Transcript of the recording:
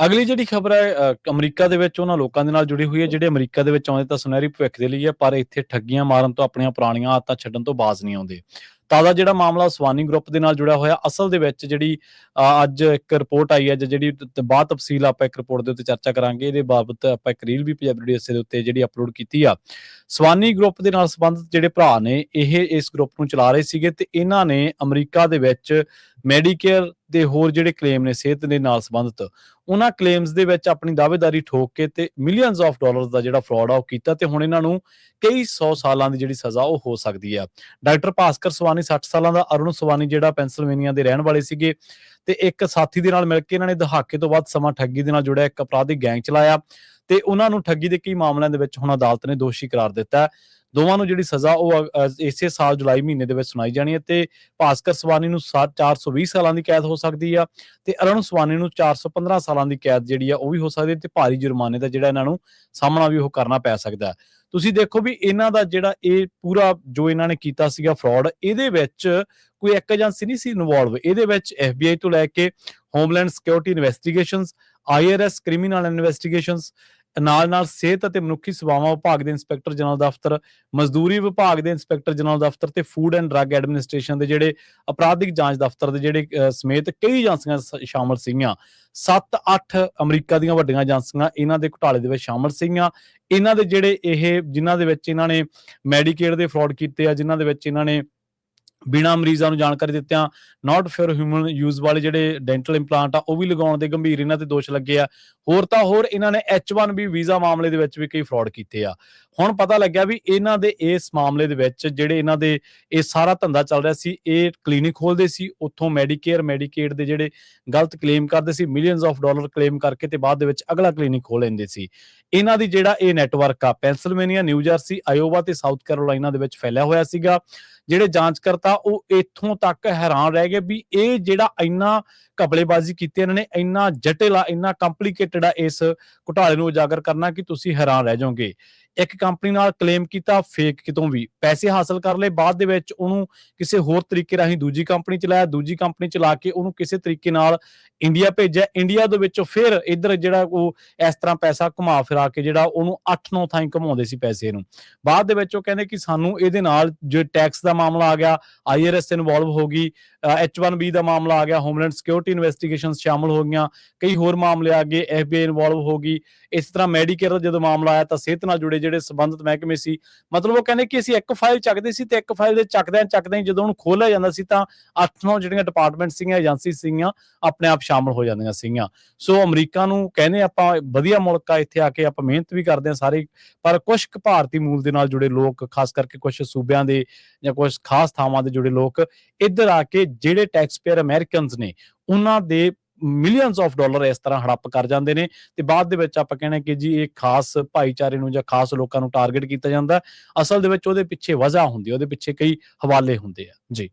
ਅਗਲੀ ਜਿਹੜੀ ਖਬਰ ਹੈ ਅਮਰੀਕਾ ਦੇ ਵਿੱਚ ਉਹਨਾਂ ਲੋਕਾਂ ਦੇ ਨਾਲ ਜੁੜੀ ਹੋਈ ਹੈ ਜਿਹੜੇ ਅਮਰੀਕਾ ਦੇ ਵਿੱਚ ਆਉਂਦੇ ਤਾਂ ਸੁਨਹਿਰੀ ਭਵਿੱਖ ਦੇ ਲਈ ਹੈ, ਪਰ ਇੱਥੇ ਠੱਗੀਆਂ ਮਾਰਨ ਤੋਂ ਆਪਣੀਆਂ ਪੁਰਾਣੀਆਂ ਆਦਤਾਂ ਛੱਡਣ ਤੋਂ ਬਾਜ਼ ਨਹੀਂ ਆਉਂਦੇ। ਤਾਜ਼ਾ ਜਿਹੜਾ ਮਾਮਲਾ ਸਵਾਨੀ ਗਰੁੱਪ ਦੇ ਨਾਲ ਜੁੜਿਆ ਹੋਇਆ, ਅਸਲ ਦੇ ਵਿੱਚ ਜਿਹੜੀ ਅੱਜ ਇੱਕ ਰਿਪੋਰਟ ਆਈ ਹੈ ਜਿਹੜੀ ਬਾਅਦ ਤਫਸੀਲ ਆਪਾਂ ਇੱਕ ਰਿਪੋਰਟ ਦੇ ਉੱਤੇ ਚਰਚਾ ਕਰਾਂਗੇ। ਇਹਦੇ ਬਾਬਤ ਆਪਾਂ ਇੱਕ ਰੀਲ ਵੀ ਪੰਜਾਬੀ ਰੇਡੀਓ ਦੇ ਉੱਤੇ ਜਿਹੜੀ ਅਪਲੋਡ ਕੀਤੀ ਆ। ਸਵਾਨੀ ਗਰੁੱਪ ਦੇ ਨਾਲ ਸੰਬੰਧਿਤ ਜਿਹੜੇ ਭਰਾ ਨੇ ਇਹ ਇਸ ਗਰੁੱਪ ਨੂੰ ਚਲਾ ਰਹੇ ਸੀਗੇ ਤੇ ਇਹਨਾਂ ਨੇ ਅਮਰੀਕਾ ਦੇ ਵਿੱਚ ਮੈਡੀਕੇਅਰ ਦੇ ਹੋਰ ਜਿਹੜੇ ਕਲੇਮ ਨੇ ਸਿਹਤ ਦੇ ਨਾਲ ਸੰਬੰਧਿਤ, ਉਹਨਾਂ ਕਲੇਮਸ ਦੇ ਵਿੱਚ ਆਪਣੀ ਦਾਅਵੇਦਾਰੀ ਠੋਕ ਕੇ ਤੇ ਮਿਲੀਅਨਸ ਆਫ ਡਾਲਰਸ ਦਾ ਜਿਹੜਾ ਫਰਾਡ ਆ ਉਹ ਕੀਤਾ ਤੇ ਹੁਣ ਇਹਨਾਂ ਨੂੰ ਕਈ 100 ਸਾਲਾਂ ਦੀ ਜਿਹੜੀ ਸਜ਼ਾ ਉਹ ਹੋ ਸਕਦੀ ਆ। ਡਾਕਟਰ ਭਾਸਕਰ ਸਵਾਨੀ 60 ਸਾਲਾਂ ਦਾ, ਅਰੁਣ ਸਵਾਨੀ ਜਿਹੜਾ ਪੈਂਸਿਲਵੇਨੀਆ ਦੇ ਰਹਿਣ ਵਾਲੇ ਸੀਗੇ ਤੇ ਇੱਕ ਸਾਥੀ ਦੇ ਨਾਲ ਮਿਲ ਕੇ ਇਹਨਾਂ ਨੇ ਦਹਾਕੇ ਤੋਂ ਵੱਧ ਸਮਾਂ ਠੱਗੀ ਦੇ ਨਾਲ ਜੁੜਿਆ ਇੱਕ ਅਪਰਾਧਿਕ ਗੈਂਗ ਚਲਾਇਆ ਤੇ ਉਹਨਾਂ ਨੂੰ ਠੱਗੀ ਦੇ ਕਈ ਮਾਮਲਿਆਂ ਦੇ ਵਿੱਚ ਹੁਣ ਅਦਾਲਤ ਨੇ ਦੋਸ਼ੀ ਕਰਾਰ ਦਿੱਤਾ। ਦੋਵਾਂ ਨੂੰ ਜਿਹੜੀ ਸਜ਼ਾ ਉਹ ਇਸੇ ਸਾਲ ਜੁਲਾਈ ਮਹੀਨੇ ਦੇ ਵਿੱਚ ਸੁਣਾਈ ਜਾਣੀ ਹੈ ਤੇ ਭਾਸਕਰ ਸਵਾਨੀ ਨੂੰ 420 ਸਾਲਾਂ ਦੀ ਕੈਦ ਹੋ ਸਕਦੀ ਆ ਤੇ ਅਰੁਣ ਸਵਾਨੀ ਨੂੰ 415 ਸਾਲਾਂ ਦੀ ਕੈਦ ਜਿਹੜੀ ਆ ਉਹ ਵੀ ਹੋ ਸਕਦੀ ਹੈ ਤੇ ਭਾਰੀ ਜੁਰਮਾਨੇ ਦਾ ਜਿਹੜਾ ਇਹਨਾਂ ਨੂੰ ਸਾਹਮਣਾ ਵੀ ਉਹ ਕਰਨਾ ਪੈ ਸਕਦਾ। ਤੁਸੀਂ ਦੇਖੋ ਵੀ ਇਹਨਾਂ ਦਾ ਜਿਹੜਾ ਇਹ ਪੂਰਾ ਜੋ ਇਹਨਾਂ ਨੇ ਕੀਤਾ ਸੀਗਾ ਫਰਾਡ, ਇਹਦੇ ਵਿੱਚ ਕੋਈ ਇੱਕ ਏਜੰਸੀ ਨਹੀਂ ਸੀ ਇਨਵੋਲਵ। ਇਹਦੇ ਵਿੱਚ FBI ਤੋਂ ਲੈ ਕੇ homeland security investigations, IRS criminal investigations, ਨਾਲ ਸਿਹਤ ਅਤੇ ਮਨੁੱਖੀ ਸੇਵਾਵਾਂ ਵਿਭਾਗ ਦੇ ਇੰਸਪੈਕਟਰ ਜਨਰਲ ਦਫ਼ਤਰ, ਮਜ਼ਦੂਰੀ ਵਿਭਾਗ ਦੇ ਇੰਸਪੈਕਟਰ ਜਨਰਲ ਦਫ਼ਤਰ ਤੇ ਫੂਡ ਐਂਡ ਡਰੱਗ ਐਡਮਿਨਿਸਟ੍ਰੇਸ਼ਨ ਦੇ ਜਿਹੜੇ ਅਪਰਾਧਿਕ ਜਾਂਚ ਦਫ਼ਤਰ ਦੇ ਜਿਹੜੇ ਸਮੇਤ ਕਈ ਏਜੰਸੀਆਂ ਸ਼ਾਮਲ ਸੀਗੀਆਂ। 7-8 ਅਮਰੀਕਾ ਦੀਆਂ ਵੱਡੀਆਂ ਏਜੰਸੀਆਂ ਇਹਨਾਂ ਦੇ ਘੁਟਾਲੇ ਦੇ ਵਿੱਚ ਸ਼ਾਮਲ ਸੀਗੀਆਂ। ਇਹਨਾਂ ਦੇ ਜਿਹੜੇ ਜਿਨ੍ਹਾਂ ਦੇ ਵਿੱਚ ਇਹਨਾਂ ਨੇ ਮੈਡੀਕੇਅਰ ਦੇ ਫਰਾਡ ਕੀਤੇ ਆ, ਜਿਨ੍ਹਾਂ ਦੇ ਵਿੱਚ ਇਹਨਾਂ ਨੇ ਬਿਨਾਂ ਮਰੀਜ਼ਾਂ ਨੂੰ ਜਾਣਕਾਰੀ ਦਿੱਤਿਆਂ ਨਾਟ ਫॉर ਹਿਊਮਨ ਯੂਜ਼ ਵਾਲੇ ਜਿਹੜੇ ਡੈਂਟਲ ਇੰਪਲਾਂਟ ਆ ਉਹ ਵੀ ਲਗਾਉਣ ਦੇ ਗੰਭੀਰ ਇਹਨਾਂ ਤੇ ਦੋਸ਼ ਲੱਗੇ ਆ। ਹੋਰ ਤਾਂ ਹੋਰ ਇਹਨਾਂ ਨੇ H1B ਵੀਜ਼ਾ ਮਾਮਲੇ ਦੇ ਵਿੱਚ ਵੀ ਕਈ ਫਰਾਡ ਕੀਤੇ ਆ। ਹੁਣ ਪਤਾ ਲੱਗਿਆ ਵੀ ਇਹਨਾਂ ਦੇ ਇਸ ਮਾਮਲੇ ਦੇ ਵਿੱਚ ਜਿਹੜੇ ਇਹਨਾਂ ਦੇ ਇਹ ਸਾਰਾ ਧੰਦਾ ਚੱਲ ਰਿਹਾ ਸੀ, ਇਹ ਕਲੀਨਿਕ ਖੋਲਦੇ ਸੀ, ਉੱਥੋਂ ਮੈਡੀਕੇਅਰ ਮੈਡੀਕੇਡ ਦੇ ਜਿਹੜੇ ਗਲਤ ਕਲੇਮ ਕਰਦੇ ਸੀ, ਮਿਲੀਅਨਸ ਆਫ ਡਾਲਰ ਕਲੇਮ ਕਰਕੇ ਤੇ ਬਾਅਦ ਦੇ ਵਿੱਚ ਅਗਲਾ ਕਲੀਨਿਕ ਖੋਲ ਲੈਂਦੇ ਸੀ। ਇਹਨਾਂ ਦੀ ਜਿਹੜਾ ਇਹ ਨੈਟਵਰਕ ਆ ਪੈਂਸਿਲਵੇਨੀਆ, ਨਿਊ ਜਰਸੀ, ਆਇਓਵਾ ਤੇ ਸਾਊਥ ਕੈਰੋਲਾਈਨਾ ਦੇ ਵਿੱਚ ਫੈਲਿਆ ਹੋਇਆ ਸੀਗਾ। ਜਿਹੜੇ ਜਾਂਚਕਰਤਾ ਉਹ ਇੱਥੋਂ ਤੱਕ ਹੈਰਾਨ ਰਹਿ ਗਏ ਵੀ ਇਹ ਜਿਹੜਾ ਇੰਨਾ ਘਪਲੇਬਾਜ਼ੀ ਕੀਤੀ ਇਹਨਾਂ ਨੇ, ਇੰਨਾ ਜਟਿਲ ਆ, ਇੰਨਾ ਕੰਪਲੀਕੇਟਡ ਆ ਇਸ ਘੁਟਾਲੇ ਨੂੰ ਉਜਾਗਰ ਕਰਨਾ ਕਿ ਤੁਸੀਂ ਹੈਰਾਨ ਰਹਿ ਜਾਓਗੇ। ਇੱਕ ਕੰਪਨੀ ਨਾਲ ਕਲੇਮ ਕੀਤਾ ਫੇਕ ਕਿਤੋਂ ਵੀ ਪੈਸੇ ਹਾਸਲ ਕਰ ਲਏ, ਬਾਅਦ ਦੇ ਵਿੱਚ ਉਹਨੂੰ ਕਿਸੇ ਹੋਰ ਤਰੀਕੇ ਰਾਹੀਂ ਦੂਜੀ ਕੰਪਨੀ ਚ ਲਾਇਆ, ਦੂਜੀ ਕੰਪਨੀ ਚ ਲਾ ਕੇ ਉਹਨੂੰ ਕਿਸੇ ਤਰੀਕੇ ਨਾਲ ਇੰਡੀਆ ਭੇਜਿਆ, ਇੰਡੀਆ ਦੇ ਵਿੱਚੋਂ ਫਿਰ ਇੱਧਰ ਜਿਹੜਾ ਉਹ ਇਸ ਤਰ੍ਹਾਂ ਪੈਸਾ ਘੁਮਾ ਫਿਰਾ ਕੇ ਜਿਹੜਾ ਉਹਨੂੰ 8-9 ਥਾਈਂ ਘੁਮਾਉਂਦੇ ਸੀ ਪੈਸੇ ਨੂੰ। ਬਾਅਦ ਦੇ ਵਿੱਚ ਉਹ ਕਹਿੰਦੇ ਕਿ ਸਾਨੂੰ ਇਹਦੇ ਨਾਲ ਜੋ ਟੈਕਸ ਦਾ ਮਾਮਲਾ ਆ ਗਿਆ, IRS ਇਨਵੋਲਵ ਹੋ ਗਈ, H1B ਦਾ ਮਾਮਲਾ ਆ ਗਿਆ, ਹੋਮਲੈਂਡ ਸਿਕਿਉਰਿਟੀ ਇਨਵੈਸਟੀਗੇਸ਼ਨ ਸ਼ਾਮਲ ਹੋ ਗਈਆਂ, ਕਈ ਹੋਰ ਮਾਮਲੇ ਆ ਗਏ, FBI ਇਨਵੋਲਵ ਹੋ ਗਈ। ਇਸ ਤਰ੍ਹਾਂ ਮੈਡੀਕੇਅਰ ਦਾ ਜਦੋਂ ਮਾਮਲਾ ਆਇਆ ਤਾਂ ਸਿਹਤ ਨਾਲ ਜੁੜੇ ਜਿਹੜੇ ਸੰਬੰਧਿਤ ਮਹਿਕਮੇ ਸੀ, ਮਤਲਬ ਉਹ ਕਹਿੰਦੇ ਕਿ ਅਸੀਂ ਇੱਕ ਫਾਈਲ ਚੱਕਦੇ ਸੀ ਤੇ ਇੱਕ ਫਾਈਲ ਦੇ ਚੱਕਦਿਆਂ ਜਦੋਂ ਉਹਨੂੰ ਖੋਲਿਆ ਜਾਂਦਾ ਸੀ ਤਾਂ 8-9 ਜਿਹੜੀਆਂ ਡਿਪਾਰਟਮੈਂਟ ਸੀਗੀਆਂ, ਏਜੰਸੀ ਸੀਗੀਆਂ, ਆਪਣੇ ਆਪ ਸ਼ਾਮਲ ਹੋ ਜਾਂਦੀਆਂ ਸੀਗੀਆਂ। ਸੋ ਅਮਰੀਕਾ ਨੂੰ ਕਹਿੰਦੇ ਆਪਾਂ ਵਧੀਆ ਮੁਲਕ ਆ, ਇੱਥੇ ਆ ਕੇ ਆਪਾਂ ਮਿਹਨਤ ਵੀ ਕਰਦੇ ਹਾਂ ਸਾਰੇ, ਪਰ ਕੁਝ ਭਾਰਤੀ ਮੂਲ ਦੇ ਨਾਲ ਜੁੜੇ ਲੋਕ, ਖਾਸ ਕਰਕੇ ਕੁਝ ਸੂਬਿਆਂ ਦੇ ਜਾਂ ਕੁਝ ਖਾਸ ਥਾਵਾਂ ਦੇ ਜੁੜੇ ਲੋਕ ਇੱਧਰ ਆ ਕੇ ਜਿਹੜੇ ਟੈਕਸ ਪੇਅਰ ਅਮਰੀਕਨਸ ਨੇ ਉਹਨਾਂ ਦੇ ਮਿਲੀਅਨਸ ਆਫ ਡਾਲਰ ਇਸ ਤਰ੍ਹਾਂ ਹੜੱਪ ਕਰ ਜਾਂਦੇ ਨੇ ਤੇ ਬਾਅਦ ਦੇ ਵਿੱਚ ਆਪਾਂ ਕਹਿੰਦੇ ਕਿ ਜੀ ਇਹ ਖਾਸ ਭਾਈਚਾਰੇ ਨੂੰ ਜਾਂ ਖਾਸ ਲੋਕਾਂ ਨੂੰ ਟਾਰਗੇਟ ਕੀਤਾ ਜਾਂਦਾ। ਅਸਲ ਦੇ ਵਿੱਚ ਉਹਦੇ ਪਿੱਛੇ ਵਜ੍ਹਾ ਹੁੰਦੀ, ਉਹਦੇ ਪਿੱਛੇ ਕਈ ਹਵਾਲੇ ਹੁੰਦੇ ਆ ਜੀ।